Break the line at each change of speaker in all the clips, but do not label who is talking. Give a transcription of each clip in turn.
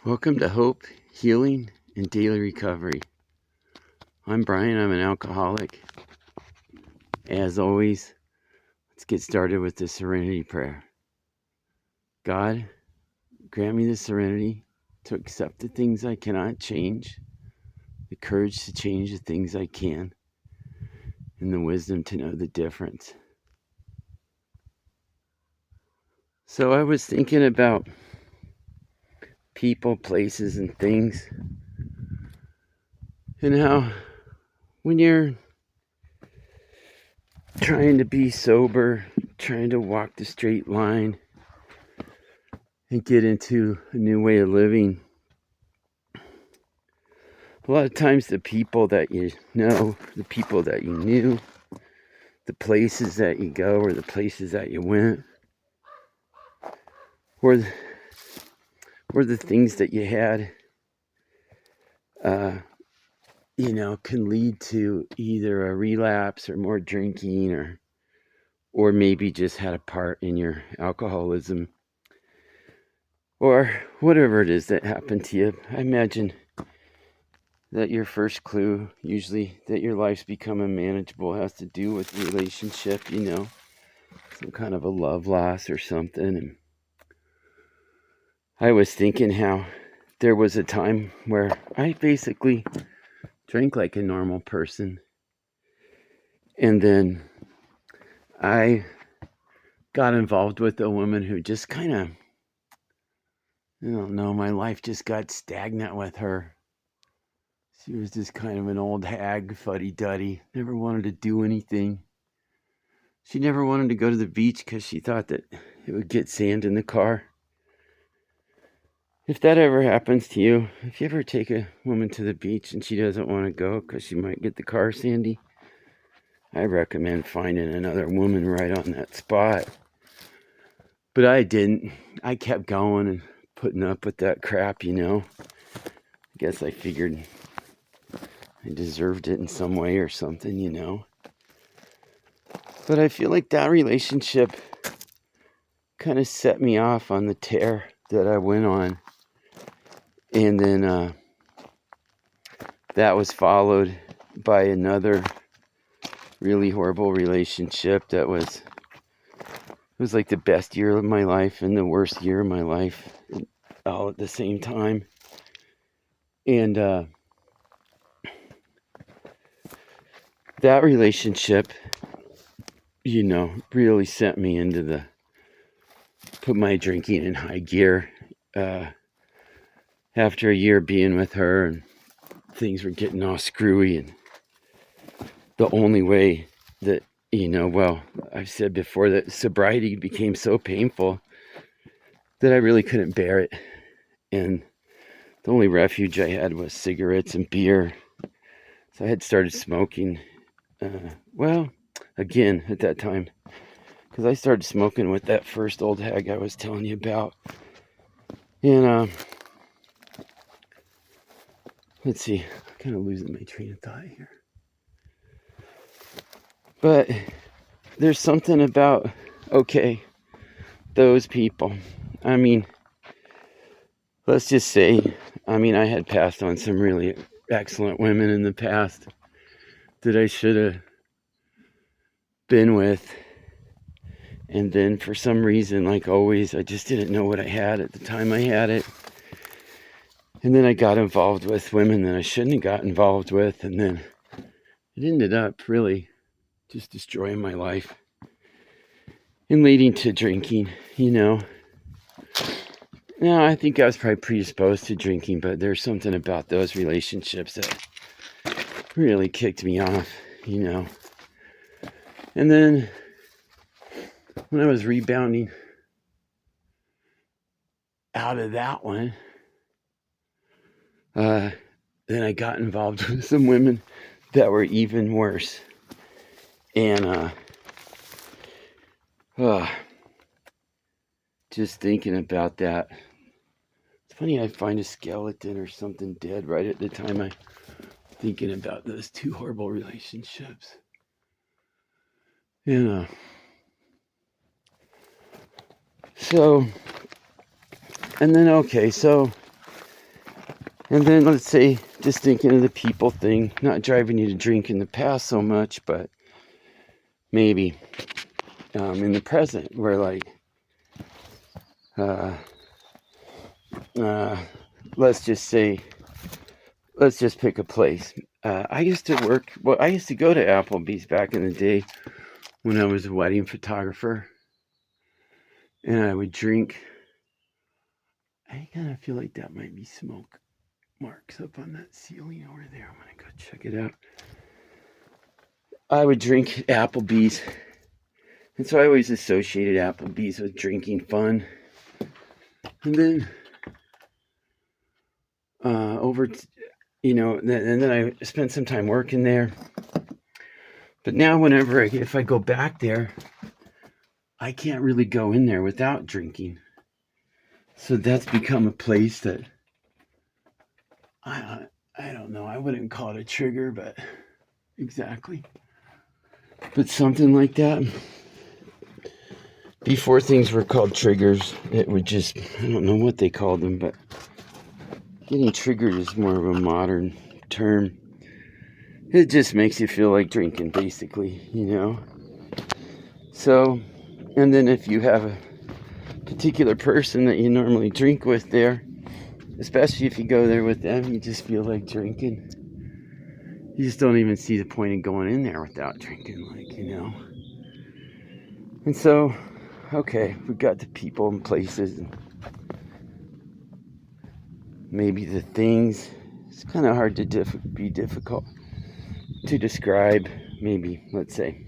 Welcome to Hope, Healing, and Daily Recovery. I'm Brian. I'm an alcoholic. As always, let's get started with the serenity prayer. God, grant me the serenity to accept the things I cannot change, the courage to change the things I can, and the wisdom to know the difference. So I was thinking about people, places, and things, and how when you're trying to be sober, trying to walk the straight line, and get into a new way of living, a lot of times the people that you know, the people that you knew, the places that you go or the places that you went, or the things that you had, can lead to either a relapse or more drinking, or maybe just had a part in your alcoholism, or whatever it is that happened to you. I imagine that your first clue, usually that your life's become unmanageable, has to do with relationship, some kind of a love loss or something. And I was thinking how there was a time where I basically drank like a normal person. And then I got involved with a woman who just kind of, I don't know, my life just got stagnant with her. She was just kind of an old hag, fuddy-duddy, never wanted to do anything. She never wanted to go to the beach because she thought that it would get sand in the car. If that ever happens to you, if you ever take a woman to the beach and she doesn't want to go because she might get the car sandy, I recommend finding another woman right on that spot. But I didn't. I kept going and putting up with that crap, I guess I figured I deserved it in some way or something. But I feel like that relationship kind of set me off on the tear that I went on. And then that was followed by another really horrible relationship that was like the best year of my life and the worst year of my life all at the same time. And that relationship, really sent me into put my drinking in high gear. After a year being with her, and things were getting all screwy, and the only way that, I've said before that sobriety became so painful that I really couldn't bear it. And the only refuge I had was cigarettes and beer. So I had started smoking, again at that time, because I started smoking with that first old hag I was telling you about. And let's see, I'm kind of losing my train of thought here. But there's something about, those people. I mean, let's just say, I had passed on some really excellent women in the past that I should have been with. And then for some reason, like always, I just didn't know what I had at the time I had it. And then I got involved with women that I shouldn't have got involved with. And then it ended up really just destroying my life and leading to drinking, Now, I think I was probably predisposed to drinking, but there's something about those relationships that really kicked me off, And then when I was rebounding out of that one, then I got involved with some women that were even worse. And just thinking about that, it's funny, I find a skeleton or something dead right at the time I'm thinking about those two horrible relationships. So, and then, so And then let's say, just thinking of the people thing, not driving you to drink in the past so much, but maybe in the present, where like, let's just pick a place. I used to go to Applebee's back in the day when I was a wedding photographer, and I would drink. I kind of feel like that might be smoke marks up on that ceiling over there. I'm gonna go check it out. I would drink Applebee's, and so I always associated Applebee's with drinking fun. And then and then I spent some time working there. But now if I go back there, I can't really go in there without drinking. So that's become a place that I don't know. I wouldn't call it a trigger, but exactly. But something like that. Before things were called triggers, it would just, I don't know what they called them, but getting triggered is more of a modern term. It just makes you feel like drinking, basically, So, and then if you have a particular person that you normally drink with there, especially if you go there with them, you just feel like drinking. You just don't even see the point of going in there without drinking, And so, okay, we got the people and places, and maybe the things. It's kind of hard to be difficult to describe. Maybe, let's say.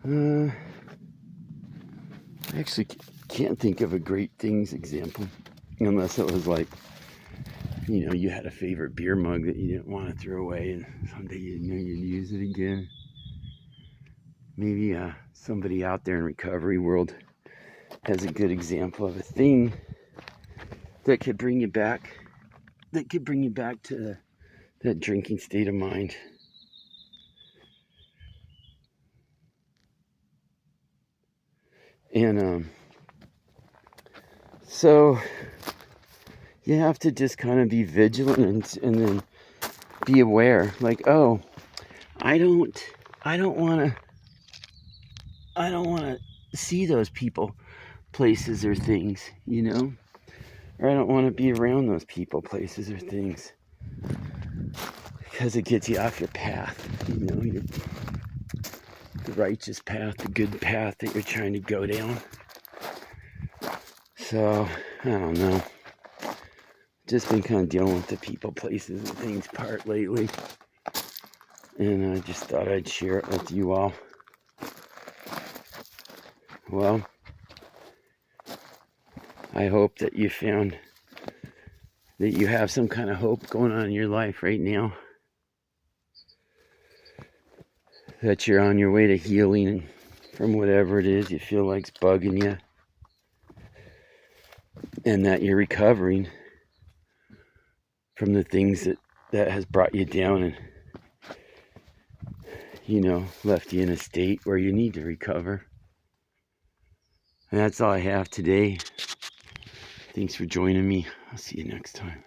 I actually can't think of a great things example, unless it was like, you had a favorite beer mug that you didn't want to throw away, and someday you knew you'd use it again. Maybe somebody out there in recovery world has a good example of a thing that could bring you back to that drinking state of mind. And so you have to just kind of be vigilant and then be aware, like, oh, I don't want to see those people, places, or things, or I don't want to be around those people, places, or things, because it gets you off your path, the righteous path, the good path that you're trying to go down. So, I don't know. Just been kind of dealing with the people, places, and things part lately. And I just thought I'd share it with you all. Well, I hope that you found that you have some kind of hope going on in your life right now. That you're on your way to healing from whatever it is you feel like's bugging you. And that you're recovering from the things that has brought you down and, left you in a state where you need to recover. And that's all I have today. Thanks for joining me. I'll see you next time.